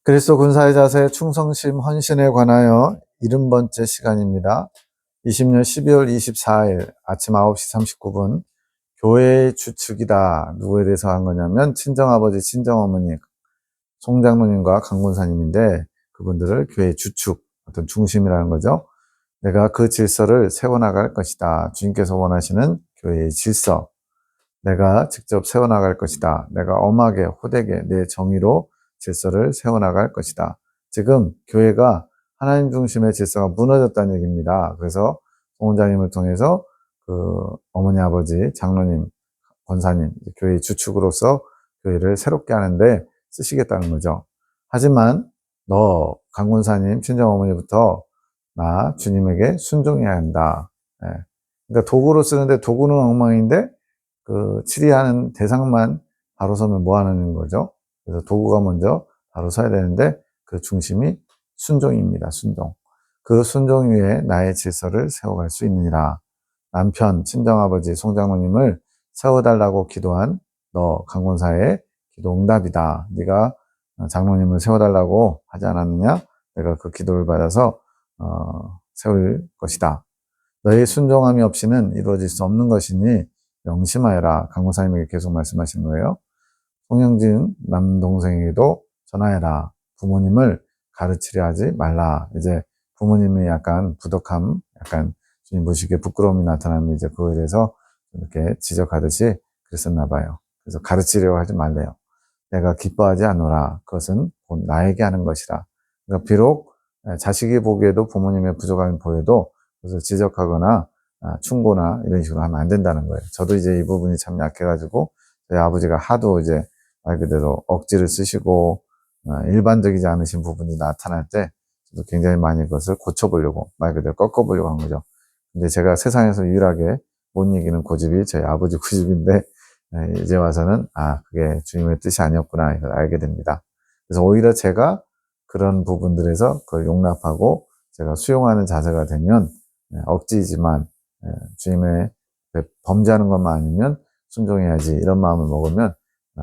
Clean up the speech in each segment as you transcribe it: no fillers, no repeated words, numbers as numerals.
그리스도 군사의 자세, 충성심, 헌신에 관하여 70번째 시간입니다. 20년 12월 24일 아침 9시 39분 교회의 주축이다. 누구에 대해서 한 거냐면 친정아버지, 친정어머니, 송장로님과 강군사님인데 그분들을 교회의 주축, 어떤 중심이라는 거죠. 내가 그 질서를 세워나갈 것이다. 주님께서 원하시는 교회의 질서, 내가 직접 세워나갈 것이다. 내가 엄하게, 호되게 내 정의로 질서를 세워나갈 것이다. 지금 교회가 하나님 중심의 질서가 무너졌다는 얘기입니다. 그래서 송원장님을 통해서 그 어머니, 아버지, 장로님, 권사님, 교회의 주축으로서 교회를 새롭게 하는데 쓰시겠다는 거죠. 하지만 너 강권사님, 친정어머니부터 나 주님에게 순종해야 한다. 예. 그러니까 도구로 쓰는데 도구는 엉망인데 그 치리하는 대상만 바로 서면 뭐 하는 거죠? 그래서 도구가 먼저 바로 서야 되는데 그 중심이 순종입니다. 순종. 그 순종 위에 나의 질서를 세워갈 수 있느니라. 남편, 친정아버지, 송장모님을 세워달라고 기도한 너 강권사의 기도 응답이다. 네가 장로님을 세워달라고 하지 않았느냐? 내가 그 기도를 받아서 세울 것이다. 너의 순종함이 없이는 이루어질 수 없는 것이니 명심하여라. 강권사님에게 계속 말씀하신 거예요. 송영진 남동생에게도 전하여라. 부모님을 가르치려 하지 말라. 이제 부모님이 약간 부덕함, 약간 주님 보시기에 부끄러움이 나타나면 이제 그거에 대해서 이렇게 지적하듯이 그랬었나 봐요. 그래서 가르치려고 하지 말래요. 내가 기뻐하지 않노라. 그것은 곧 나에게 하는 것이라. 그러니까 비록 자식이 보기에도 부모님의 부족함이 보여도 그것을 지적하거나 충고나 이런 식으로 하면 안 된다는 거예요. 저도 이제 이 부분이 참 약해가지고 저희 아버지가 하도 이제 말 그대로 억지를 쓰시고 일반적이지 않으신 부분이 나타날 때 저도 굉장히 많이 그것을 고쳐보려고 말 그대로 꺾어보려고 한 거죠. 근데 제가 세상에서 유일하게 못 이기는 고집이 저희 아버지 고집인데 이제 와서는 그게 주님의 뜻이 아니었구나 이걸 알게 됩니다. 그래서 오히려 제가 그런 부분들에서 그걸 용납하고 제가 수용하는 자세가 되면 억지이지만 주님의 범죄하는 것만 아니면 순종해야지 이런 마음을 먹으면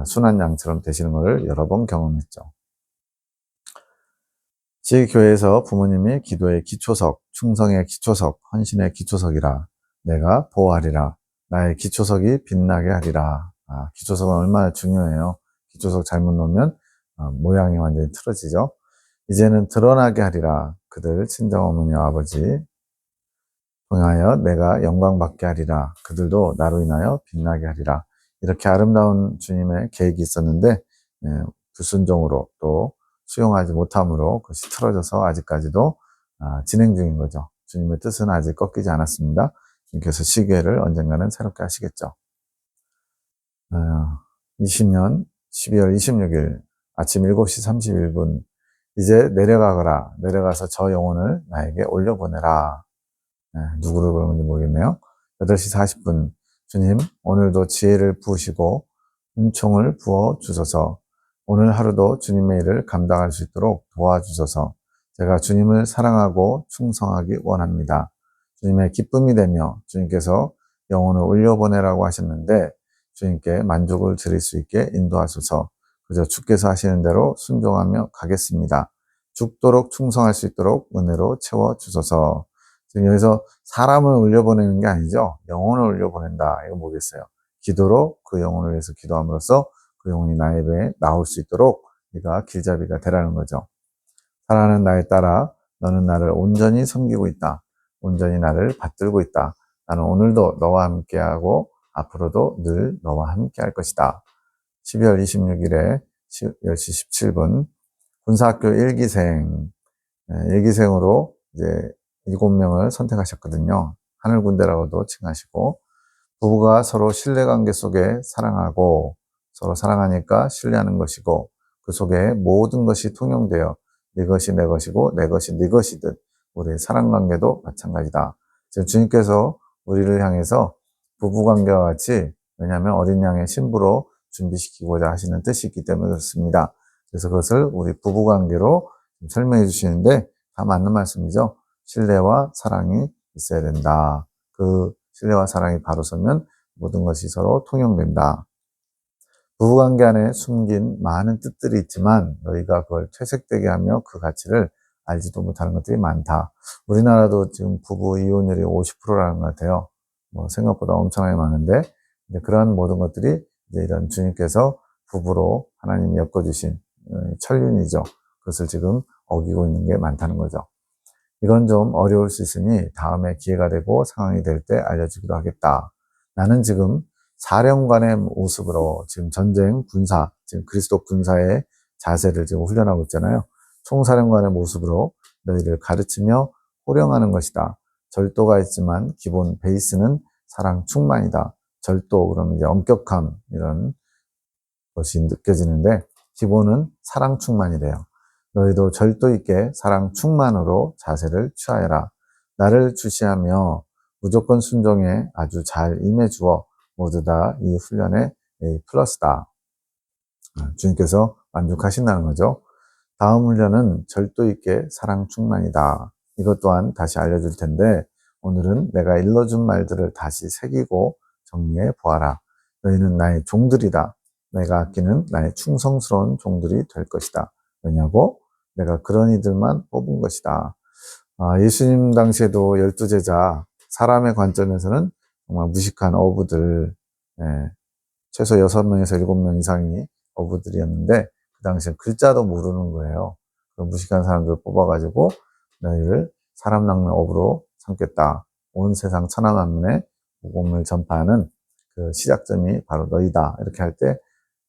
순한 양처럼 되시는 것을 여러 번 경험했죠. 지 교회에서 부모님이 기도의 기초석, 충성의 기초석, 헌신의 기초석이라 내가 보호하리라. 나의 기초석이 빛나게 하리라. 기초석은 얼마나 중요해요. 기초석 잘못 놓으면 모양이 완전히 틀어지죠. 이제는 드러나게 하리라. 그들 친정어머니와 아버지 통하여 내가 영광받게 하리라. 그들도 나로 인하여 빛나게 하리라. 이렇게 아름다운 주님의 계획이 있었는데 불순종으로 또 수용하지 못함으로 그것이 틀어져서 아직까지도 진행 중인 거죠. 주님의 뜻은 아직 꺾이지 않았습니다. 주님께서 시계를 언젠가는 새롭게 하시겠죠. 20년 12월 26일 아침 7시 31분 이제 내려가거라. 내려가서 저 영혼을 나에게 올려보내라. 누구를 그러는지 모르겠네요. 8시 40분 주님 오늘도 지혜를 부으시고 은총을 부어 주소서. 오늘 하루도 주님의 일을 감당할 수 있도록 도와주소서. 제가 주님을 사랑하고 충성하기 원합니다. 주님의 기쁨이 되며 주님께서 영혼을 올려보내라고 하셨는데 주님께 만족을 드릴 수 있게 인도하소서. 그저 주께서 하시는 대로 순종하며 가겠습니다. 죽도록 충성할 수 있도록 은혜로 채워주소서. 지금 여기서 사람을 올려보내는 게 아니죠. 영혼을 올려보낸다. 이거 뭐겠어요? 기도로 그 영혼을 위해서 기도함으로써 그 영혼이 나의 배에 나올 수 있도록 네가 길잡이가 되라는 거죠. 사랑하는 나의 딸아, 너는 나를 온전히 섬기고 있다. 온전히 나를 받들고 있다. 나는 오늘도 너와 함께하고 앞으로도 늘 너와 함께할 것이다. 12월 26일에 10시 17분 군사학교 1기생, 1기생으로 이제 7명을 선택하셨거든요. 하늘군대라고도 칭하시고 부부가 서로 신뢰관계 속에 사랑하고 서로 사랑하니까 신뢰하는 것이고 그 속에 모든 것이 통용되어 네 것이 내 것이고 내 것이 네 것이듯 우리의 사랑관계도 마찬가지다. 지금 주님께서 우리를 향해서 부부관계와 같이 왜냐하면 어린 양의 신부로 준비시키고자 하시는 뜻이 있기 때문에 그렇습니다. 그래서 그것을 우리 부부관계로 설명해 주시는데 다 맞는 말씀이죠. 신뢰와 사랑이 있어야 된다. 그 신뢰와 사랑이 바로 서면 모든 것이 서로 통용된다. 부부관계 안에 숨긴 많은 뜻들이 있지만 너희가 그걸 퇴색되게 하며 그 가치를 알지도 못하는 것들이 많다. 우리나라도 지금 부부 이혼율이 50%라는 것 같아요. 뭐 생각보다 엄청나게 많은데, 이제 그러한 모든 것들이 이제 이런 주님께서 부부로 하나님이 엮어주신 천륜이죠. 그것을 지금 어기고 있는 게 많다는 거죠. 이건 좀 어려울 수 있으니 다음에 기회가 되고 상황이 될 때 알려주기도 하겠다. 나는 지금 사령관의 모습으로 지금 전쟁 군사, 지금 그리스도 군사의 자세를 지금 훈련하고 있잖아요. 총사령관의 모습으로 너희를 가르치며 호령하는 것이다. 절도가 있지만 기본 베이스는 사랑 충만이다. 절도, 그러면 이제 엄격함, 이런 것이 느껴지는데, 기본은 사랑 충만이래요. 너희도 절도 있게 사랑 충만으로 자세를 취하여라. 나를 주시하며 무조건 순종에 아주 잘 임해주어 모두 다 이 훈련의 A 플러스다. 주님께서 만족하신다는 거죠. 다음 훈련은 절도 있게 사랑 충만이다. 이것 또한 다시 알려줄 텐데, 오늘은 내가 일러준 말들을 다시 새기고 정리해 보아라. 너희는 나의 종들이다. 내가 아끼는 나의 충성스러운 종들이 될 것이다. 왜냐고? 내가 그런 이들만 뽑은 것이다. 예수님 당시에도 12제자, 사람의 관점에서는 정말 무식한 어부들, 최소 6명에서 7명 이상이 어부들이었는데, 그 당시엔 글자도 모르는 거예요. 그 무식한 사람들을 뽑아가지고 너희를 사람 낚는 어부로 삼겠다. 온 세상 천하 만민에 복음을 전파하는 그 시작점이 바로 너희다. 이렇게 할 때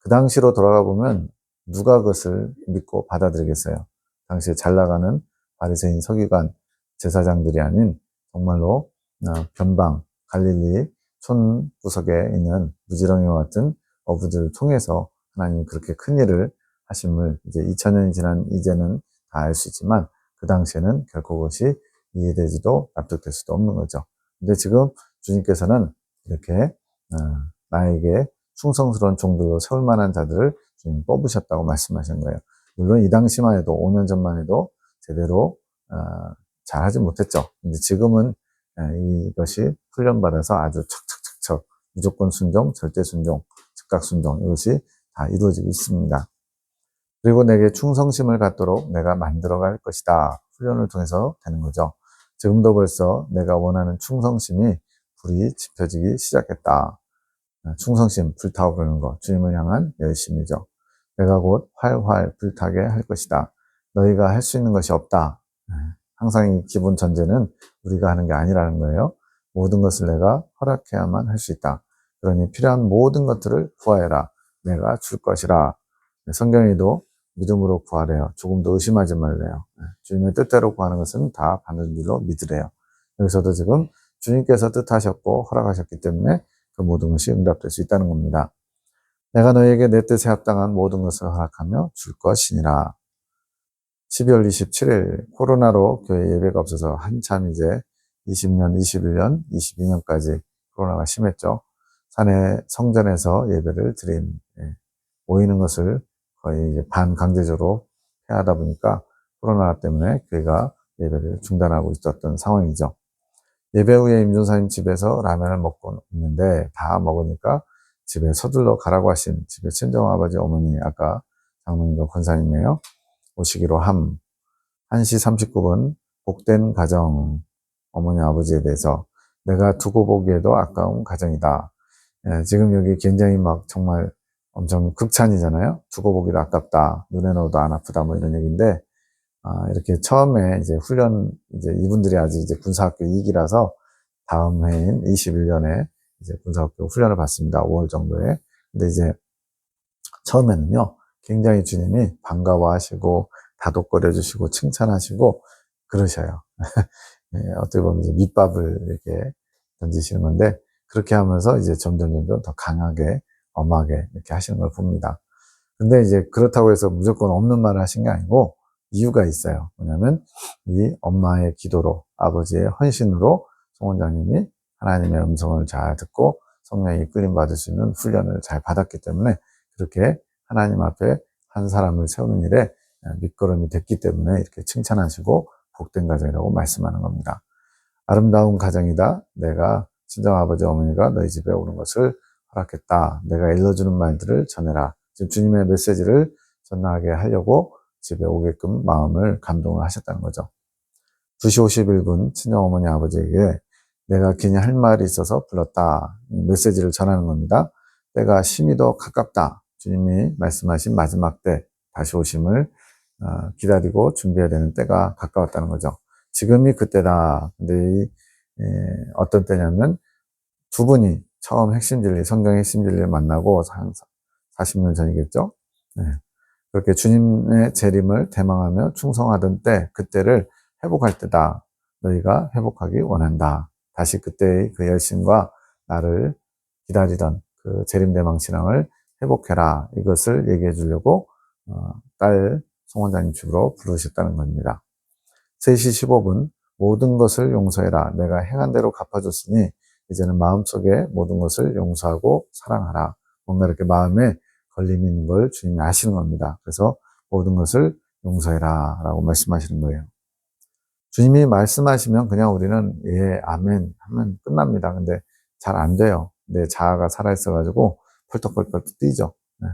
그 당시로 돌아가 보면 누가 그것을 믿고 받아들이겠어요? 당시에 잘 나가는 바리새인 서기관 제사장들이 아닌 정말로 변방 갈릴리 촌 구석에 있는 무지렁이와 같은 어부들을 통해서 하나님이 그렇게 큰 일을 하심을 이제 2000년이 지난 이제는 다 알 수 있지만, 그 당시에는 결코 그것이 이해되지도 납득될 수도 없는 거죠. 근데 지금 주님께서는 이렇게 나에게 충성스러운 종들로 세울 만한 자들을 주님 뽑으셨다고 말씀하신 거예요. 물론 이 당시만 해도 5년 전만 해도 제대로 잘하지 못했죠. 근데 지금은 이것이 훈련받아서 아주 척척척척 무조건 순종, 절대 순종, 즉각 순종, 이것이 다 이루어지고 있습니다. 그리고 내게 충성심을 갖도록 내가 만들어갈 것이다. 훈련을 통해서 되는 거죠. 지금도 벌써 내가 원하는 충성심이 불이 지펴지기 시작했다. 충성심, 불타오르는 것, 주님을 향한 열심이죠. 내가 곧 활활 불타게 할 것이다. 너희가 할 수 있는 것이 없다. 항상 이 기본 전제는 우리가 하는 게 아니라는 거예요. 모든 것을 내가 허락해야만 할 수 있다. 그러니 필요한 모든 것들을 구하여라. 내가 줄 것이라. 성경에도 믿음으로 구하래요. 조금도 의심하지 말래요. 주님의 뜻대로 구하는 것은 다 받는 줄로 믿으래요. 여기서도 지금 주님께서 뜻하셨고 허락하셨기 때문에 그 모든 것이 응답될 수 있다는 겁니다. 내가 너에게 내 뜻에 합당한 모든 것을 허락하며 줄 것이니라. 12월 27일 코로나로 교회 예배가 없어서 한참 이제 20년, 21년, 22년까지 코로나가 심했죠. 산에 성전에서 예배를 모이는 것을 거의 이제 반강제적으로 해야 하다 보니까 코로나 때문에 교회가 예배를 중단하고 있었던 상황이죠. 예배 후에 임준사님 집에서 라면을 먹고 있는데 다 먹으니까 집에 서둘러 가라고 하신 집에 친정아버지 어머니, 아까 장로님과 권사님이에요. 오시기로 1시 39분 복된 가정, 어머니 아버지에 대해서 내가 두고 보기에도 아까운 가정이다. 지금 여기 굉장히 막 정말 엄청 극찬이잖아요. 두고 보기도 아깝다. 눈에 넣어도 안 아프다. 뭐 이런 얘기인데, 이렇게 처음에 이제 훈련, 이제 이분들이 아직 이제 군사학교 2기라서 다음 해인 21년에 이제 군사학교 훈련을 받습니다. 5월 정도에. 근데 이제 처음에는요, 굉장히 주님이 반가워하시고, 다독거려 주시고, 칭찬하시고, 그러셔요. 어떻게 보면 이제 밑밥을 이렇게 던지시는 건데, 그렇게 하면서 이제 점점 더 강하게, 엄하게 이렇게 하시는 걸 봅니다. 근데 이제 그렇다고 해서 무조건 없는 말을 하신 게 아니고, 이유가 있어요. 뭐냐면, 이 엄마의 기도로, 아버지의 헌신으로 송 원장님이 하나님의 음성을 잘 듣고 성령의 이끌림 받을 수 있는 훈련을 잘 받았기 때문에 그렇게 하나님 앞에 한 사람을 세우는 일에 밑거름이 됐기 때문에 이렇게 칭찬하시고 복된 가정이라고 말씀하는 겁니다. 아름다운 가정이다. 내가 친정아버지 어머니가 너희 집에 오는 것을 허락했다. 내가 일러주는 말들을 전해라. 지금 주님의 메시지를 전하게 하려고 집에 오게끔 마음을 감동을 하셨다는 거죠. 2시 51분 친정어머니 아버지에게 내가 기니 할 말이 있어서 불렀다. 메시지를 전하는 겁니다. 때가 심히 더 가깝다. 주님이 말씀하신 마지막 때 다시 오심을 기다리고 준비해야 되는 때가 가까웠다는 거죠. 지금이 그때다. 근데 어떤 때냐면 두 분이 처음 핵심 진리, 성경의 핵심 진리를 만나고 한 40년 전이겠죠. 네. 그렇게 주님의 재림을 대망하며 충성하던 때, 그때를 회복할 때다. 너희가 회복하기 원한다. 다시 그때의 그 열심과 나를 기다리던 그 재림 대망 신앙을 회복해라. 이것을 얘기해 주려고 딸 송원장님 집으로 부르셨다는 겁니다. 3시 15분 모든 것을 용서해라. 내가 행한 대로 갚아줬으니 이제는 마음속에 모든 것을 용서하고 사랑하라. 뭔가 이렇게 마음에 걸림이 있는 걸 주님이 아시는 겁니다. 그래서 모든 것을 용서해라 라고 말씀하시는 거예요. 주님이 말씀하시면 그냥 우리는 예, 아멘 하면 끝납니다. 근데 잘 안 돼요. 내 자아가 살아있어가지고 펄떡펄떡 뛰죠. 네.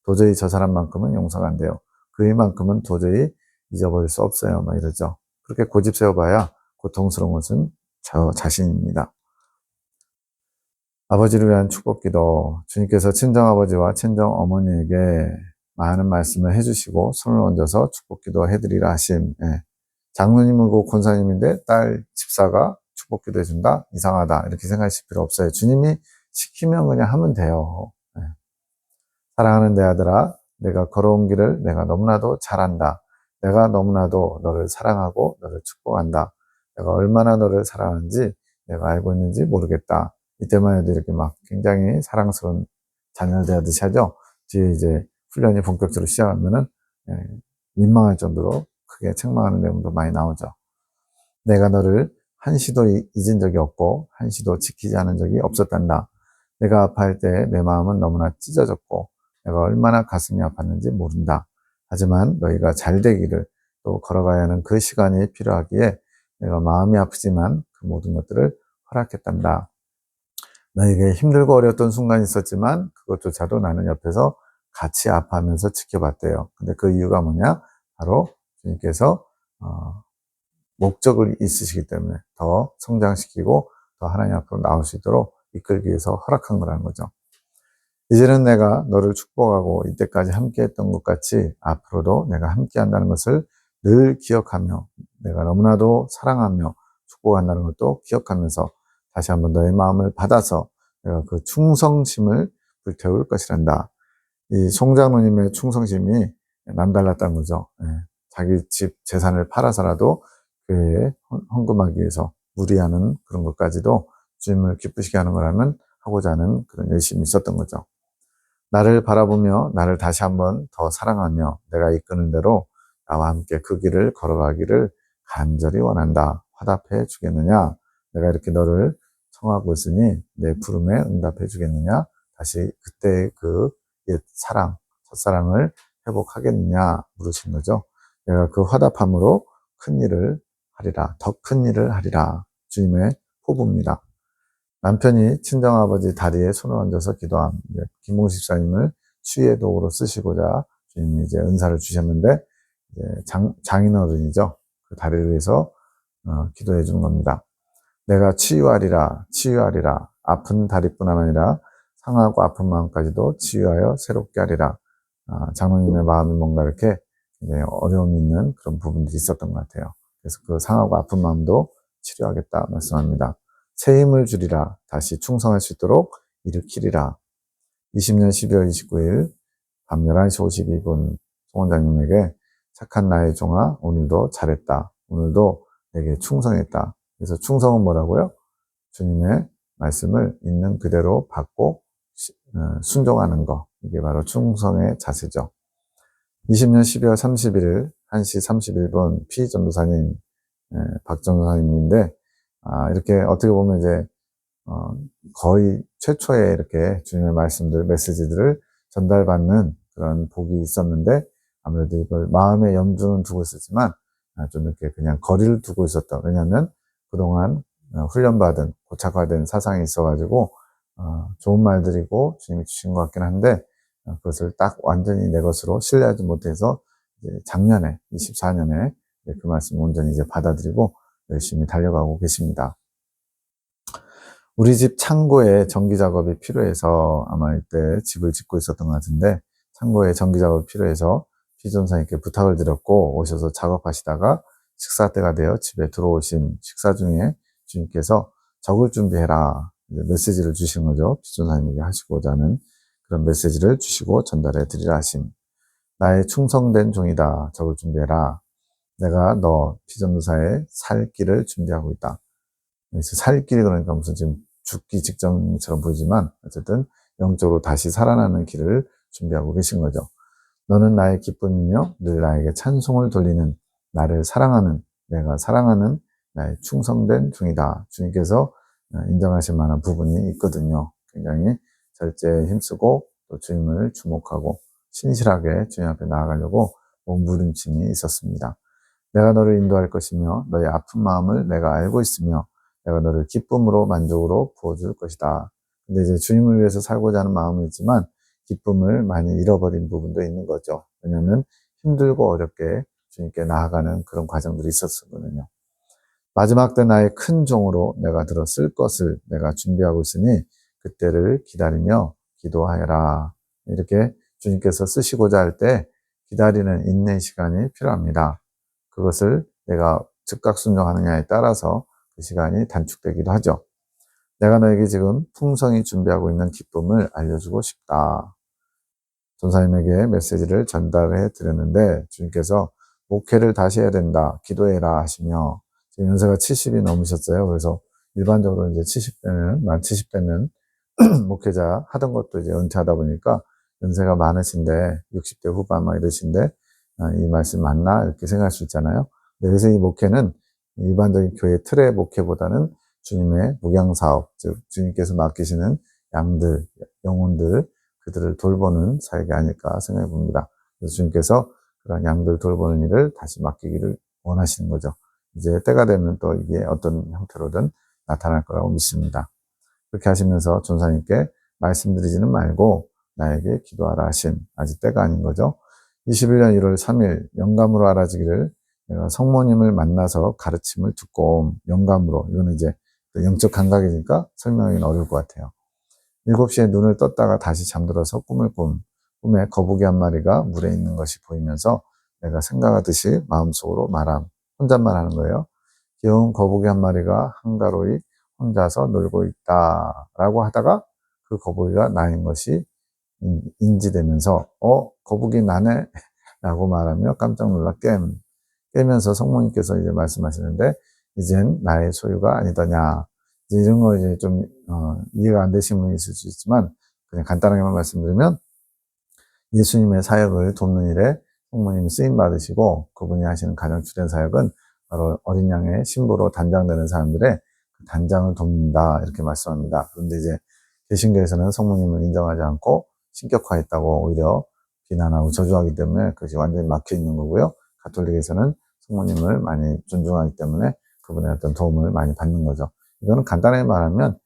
도저히 저 사람만큼은 용서가 안 돼요. 그이만큼은 도저히 잊어버릴 수 없어요. 막 이러죠. 그렇게 고집 세워봐야 고통스러운 것은 저 자신입니다. 아버지를 위한 축복기도. 주님께서 친정아버지와 친정어머니에게 많은 말씀을 해주시고 손을 얹어서 축복기도 해드리라 하심. 예. 장로님이고 권사님인데 딸 집사가 축복기도 해준다? 이상하다. 이렇게 생각하실 필요 없어요. 주님이 시키면 그냥 하면 돼요. 예. 사랑하는 내 아들아, 내가 걸어온 길을 내가 너무나도 잘 안다. 내가 너무나도 너를 사랑하고 너를 축복한다. 내가 얼마나 너를 사랑하는지 내가 알고 있는지 모르겠다. 이때만 해도 이렇게 막 굉장히 사랑스러운 자녀를 대하듯이 하죠. 뒤에 이제 훈련이 본격적으로 시작하면은 민망할 정도로 크게 책망하는 내용도 많이 나오죠. 내가 너를 한시도 잊은 적이 없고 한시도 지키지 않은 적이 없었단다. 내가 아파할 때 내 마음은 너무나 찢어졌고 내가 얼마나 가슴이 아팠는지 모른다. 하지만 너희가 잘 되기를 또 걸어가야 하는 그 시간이 필요하기에 내가 마음이 아프지만 그 모든 것들을 허락했단다. 너에게 힘들고 어려웠던 순간이 있었지만 그것조차도 나는 옆에서 같이 아파하면서 지켜봤대요. 근데 그 이유가 뭐냐? 바로 주님께서 목적을 있으시기 때문에 더 성장시키고 더 하나님 앞으로 나올 수 있도록 이끌기 위해서 허락한 거라는 거죠. 이제는 내가 너를 축복하고 이때까지 함께 했던 것 같이 앞으로도 내가 함께 한다는 것을 늘 기억하며 내가 너무나도 사랑하며 축복한다는 것도 기억하면서 다시 한번 너의 마음을 받아서 내가 그 충성심을 불태울 것이란다. 이 송장로님의 충성심이 남달랐다는 거죠. 자기 집 재산을 팔아서라도 교회에 헌금하기 위해서 무리하는 그런 것까지도 주님을 기쁘시게 하는 거라면 하고자 하는 그런 열심이 있었던 거죠. 나를 바라보며 나를 다시 한번 더 사랑하며 내가 이끄는 대로 나와 함께 그 길을 걸어가기를 간절히 원한다. 화답해 주겠느냐? 내가 이렇게 너를 청하고 있으니 내 부름에 응답해 주겠느냐? 다시 그때의 그 옛 사랑, 첫사랑을 회복하겠느냐? 물으신 거죠. 내가 그 화답함으로 큰 일을 하리라. 더 큰 일을 하리라. 주님의 포부입니다. 남편이 친정아버지 다리에 손을 얹어서 기도함. 김봉식 집사님을 치유의 도구로 쓰시고자 주님이 이제 은사를 주셨는데, 이제 장인어른이죠. 그 다리를 위해서 기도해 주는 겁니다. 내가 치유하리라, 치유하리라. 아픈 다리뿐만 아니라 상하고 아픈 마음까지도 치유하여 새롭게 하리라. 장로님의 마음이 뭔가 이렇게 어려움이 있는 그런 부분들이 있었던 것 같아요. 그래서 그 상하고 아픈 마음도 치료하겠다 말씀합니다. 새 힘을 주리라. 다시 충성할 수 있도록 일으키리라. 20년 12월 29일 밤 11시 52분 송원장님에게 착한 나의 종아 오늘도 잘했다. 오늘도 내게 충성했다. 그래서 충성은 뭐라고요? 주님의 말씀을 있는 그대로 받고 순종하는 거. 이게 바로 충성의 자세죠. 20년 12월 31일 1시 31분 피전도사님, 박전도사님인데 이렇게 어떻게 보면 이제 거의 최초에 이렇게 주님의 말씀들, 메시지들을 전달받는 그런 복이 있었는데 아무래도 이걸 마음에 염두는 두고 있었지만 좀 이렇게 그냥 거리를 두고 있었다. 왜냐하면 그동안 훈련받은 고착화된 사상이 있어가지고 좋은 말들이고 주님이 주신 것 같긴 한데 그것을 딱 완전히 내 것으로 신뢰하지 못해서 이제 작년에 24년에 그 말씀을 온전히 이제 받아들이고 열심히 달려가고 계십니다. 우리 집 창고에 전기 작업이 필요해서 아마 이때 집을 짓고 있었던 것 같은데 창고에 전기 작업이 필요해서 피전사님께 부탁을 드렸고 오셔서 작업하시다가 식사 때가 되어 집에 들어오신 식사 중에 주님께서 적을 준비해라 메시지를 주신 거죠. 피전사님에게 하시고자 하는 그런 메시지를 주시고 전달해 드리라 하심. 나의 충성된 종이다. 적을 준비해라. 내가 너 피전도사의 살 길을 준비하고 있다. 그래서 살 길이 그러니까 무슨 지금 죽기 직전처럼 보이지만 어쨌든 영적으로 다시 살아나는 길을 준비하고 계신 거죠. 너는 나의 기쁨이며 늘 나에게 찬송을 돌리는 나를 사랑하는 내가 사랑하는 나의 충성된 종이다. 주님께서 인정하실 만한 부분이 있거든요. 굉장히 절제에 힘쓰고 또 주님을 주목하고 신실하게 주님 앞에 나아가려고 몸부림침이 있었습니다. 내가 너를 인도할 것이며 너의 아픈 마음을 내가 알고 있으며 내가 너를 기쁨으로 만족으로 부어줄 것이다. 근데 이제 주님을 위해서 살고자 하는 마음은 있지만 기쁨을 많이 잃어버린 부분도 있는 거죠. 왜냐하면 힘들고 어렵게 주님께 나아가는 그런 과정들이 있었거든요. 마지막 때 나의 큰 종으로 내가 들어 쓸 것을 내가 준비하고 있으니 그때를 기다리며 기도하여라. 이렇게 주님께서 쓰시고자 할 때 기다리는 인내 시간이 필요합니다. 그것을 내가 즉각 순종하느냐에 따라서 그 시간이 단축되기도 하죠. 내가 너에게 지금 풍성히 준비하고 있는 기쁨을 알려주고 싶다. 전사님에게 메시지를 전달해 드렸는데 주님께서 목회를 다시 해야 된다. 기도해라 하시며 지금 연세가 70이 넘으셨어요. 그래서 일반적으로 이제 70대면 만 70대면 목회자 하던 것도 이제 은퇴하다 보니까 연세가 많으신데 60대 후반 막 이러신데 이 말씀 맞나 이렇게 생각할 수 있잖아요. 그래서 이 목회는 일반적인 교회 틀의 목회보다는 주님의 목양사업, 즉 주님께서 맡기시는 양들, 영혼들 그들을 돌보는 사역이 아닐까 생각해 봅니다. 그래서 주님께서 그런 양들 돌보는 일을 다시 맡기기를 원하시는 거죠. 이제 때가 되면 또 이게 어떤 형태로든 나타날 거라고 믿습니다. 그렇게 하시면서 전사님께 말씀드리지는 말고 나에게 기도하라 하신 아직 때가 아닌 거죠. 21년 1월 3일 영감으로 알아지기를 내가 성모님을 만나서 가르침을 듣고 영감으로 이거는 이제 영적 감각이니까 설명하기는 어려울 것 같아요. 7시에 눈을 떴다가 다시 잠들어서 꿈에 거북이 한 마리가 물에 있는 것이 보이면서 내가 생각하듯이 마음속으로 혼잣말 하는 거예요. 귀여운 거북이 한 마리가 한가로이 혼자서 놀고 있다라고 하다가 그 거북이가 나인 것이 인지되면서 거북이 나네 라고 말하며 깜짝 놀라 깨면서 성모님께서 이제 말씀하시는데 이젠 나의 소유가 아니더냐. 이제 이런 거 이제 좀 이해가 안 되신 분이 있을 수 있지만 그냥 간단하게만 말씀드리면 예수님의 사역을 돕는 일에 성모님이 쓰임 받으시고 그분이 하시는 가장 주된 사역은 바로 어린 양의 신부로 단장되는 사람들의 단장을 돕는다 이렇게 말씀합니다. 그런데 이제 개신교에서는 성모님을 인정하지 않고 신격화했다고 오히려 비난하고 저주하기 때문에 그것이 완전히 막혀 있는 거고요. 가톨릭에서는 성모님을 많이 존중하기 때문에 그분의 어떤 도움을 많이 받는 거죠. 이거는 간단하게 말하면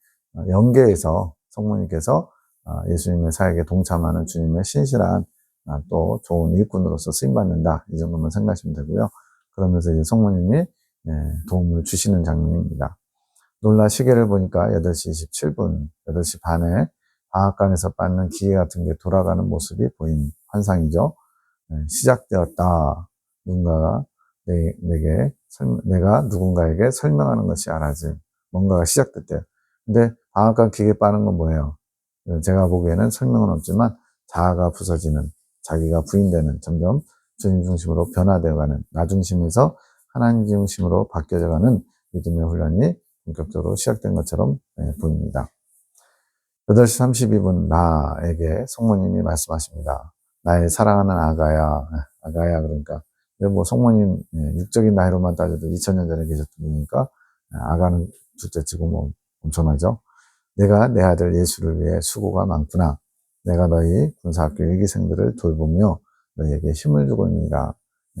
영계에서 성모님께서 예수님의 사역에 동참하는 주님의 신실한 또 좋은 일꾼으로서 쓰임받는다. 이 정도만 생각하시면 되고요. 그러면서 이제 성모님이 도움을 주시는 장면입니다. 놀라 시계를 보니까 8시 27분, 8시 반에 방앗간에서 받는 기계 같은 게 돌아가는 모습이 보인 환상이죠. 시작되었다. 누군가가 내가 누군가에게 설명하는 것이 알아짐. 뭔가가 시작됐대요. 근데 방앗간 기계 빠는 건 뭐예요? 제가 보기에는 설명은 없지만 자아가 부서지는, 자기가 부인되는, 점점 주님 중심으로 변화되어가는, 나 중심에서 하나님 중심으로 바뀌어져가는 믿음의 훈련이 본격적으로 시작된 것처럼 보입니다. 8시 32분 나에게 성모님이 말씀하십니다. 나의 사랑하는 아가야 그러니까 뭐 성모님 육적인 나이로만 따져도 2000년 전에 계셨던 분이니까 아가는 둘째치고 뭐 엄청나죠. 내가 내 아들 예수를 위해 수고가 많구나. 내가 너희 군사학교 일기생들을 돌보며 너희에게 힘을 주고 있느니라.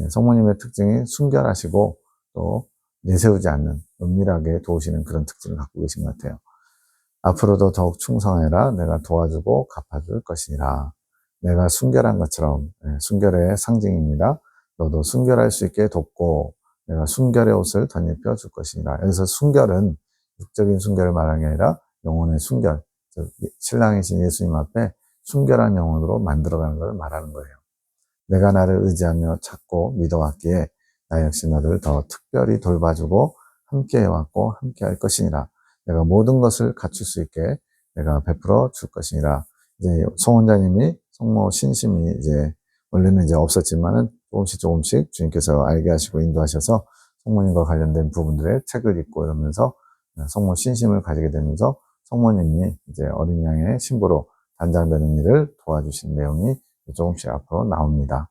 성모님의 특징이 순결하시고 또 내세우지 않는 은밀하게 도우시는 그런 특징을 갖고 계신 것 같아요. 앞으로도 더욱 충성해라. 내가 도와주고 갚아줄 것이니라. 내가 순결한 것처럼, 순결의 상징입니다. 너도 순결할 수 있게 돕고 내가 순결의 옷을 덧입혀 줄 것이니라. 여기서 순결은 육적인 순결을 말하는 게 아니라 영혼의 순결, 즉 신랑이신 예수님 앞에 순결한 영혼으로 만들어가는 걸 말하는 거예요. 내가 나를 의지하며 찾고 믿어왔기에 나 역시 너를 더 특별히 돌봐주고 함께해왔고 함께할 것이니라. 내가 모든 것을 갖출 수 있게 내가 베풀어 줄 것이니라. 이제 송원자님이 성모 신심이 이제 원래는 이제 없었지만은 조금씩 주님께서 알게 하시고 인도하셔서 성모님과 관련된 부분들의 책을 읽고 이러면서 성모 신심을 가지게 되면서 성모님이 이제 어린 양의 신부로 단장되는 일을 도와주신 내용이 조금씩 앞으로 나옵니다.